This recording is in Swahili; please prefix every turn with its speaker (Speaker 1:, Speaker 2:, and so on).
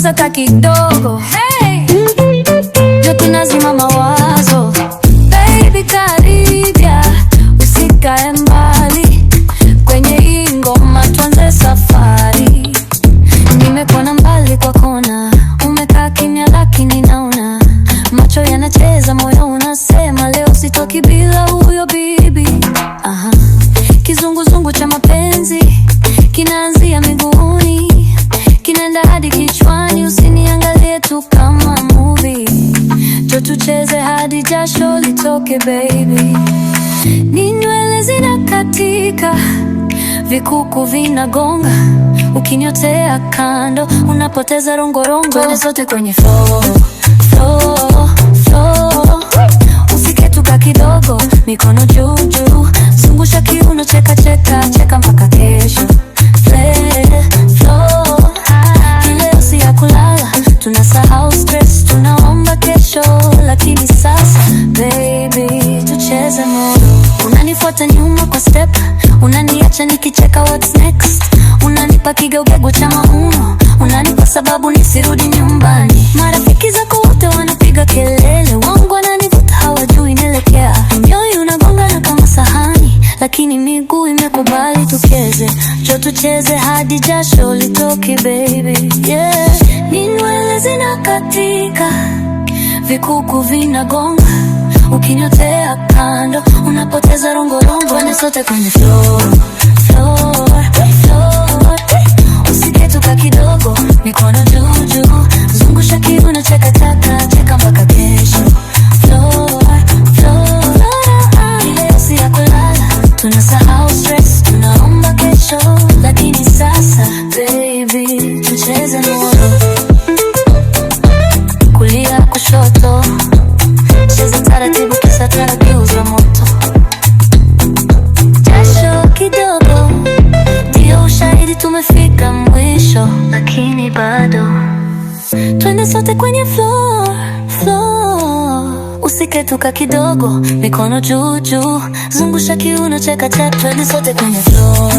Speaker 1: punguza hata kidogo. Hey, joto nazima mawazo. Baby karibia, usikae mbali, kwenye hii ngoma tuanze safari. Nimekuona mbali kwa kona, umekaa kimya lakini naona macho yanacheza, moyo unasema leo sitoki bila huyo bibi. Kizunguzungu cha mapenzi kinaanzia miguuni, kinaenda hadi kichwani. Usiniangalie tu kama movie, jo tucheze hadi jasho litoke baby. Ni nywele zinakatika, vikuku vinagonga, ukinyotea kando unapoteza rongorongo. Twende sote kwenye floor, floor, floor. Usiketuka kidogo, mikono juu juu, zungusha kiuno, cheka cheka cheka mpaka kesho. Floor, leo si ya kulala, tunasahau stress, tunaomba kesho. Lakini sasa baby tucheze modo. Unanifuata nyuma kwa step, unaniacha nikicheka what's next. Unanipa kigeugeu cha mauno, unanipa sababu nisirudi nyumbani. Marafiki zako wote wanapiga kelele, wangu wananivuta hawajui nelekea. Moyo unagongana kama sahani, lakini miguu imekubali tucheze. Jo tucheze hadi jasho litoke baby, yeah. Ni nywele zinakatika, vikuku vinagonga, ukinyotea kando unapoteza rongorongo. Twende sote kwenye floor, floor, floor. Usiketuka kidogo, mikono juu juu, zungusha kiuno, cheka cheka cheka mpaka kesho. Floor, floor, leo si ya kulala, tunasahau stress, tunaomba kesho. Lakini sasa baby tucheze modo. Kulia kushoto, cheza taratibu kisa tarakiuza moto. Jasho kidogo, ndio ushahidi tumefika mwisho. Lakini bado twende sote kwenye floor, floor. Usiketuka kidogo, mikono juu juu, zungusha kiuno, cheka cheka. Twende sote kwenye floor.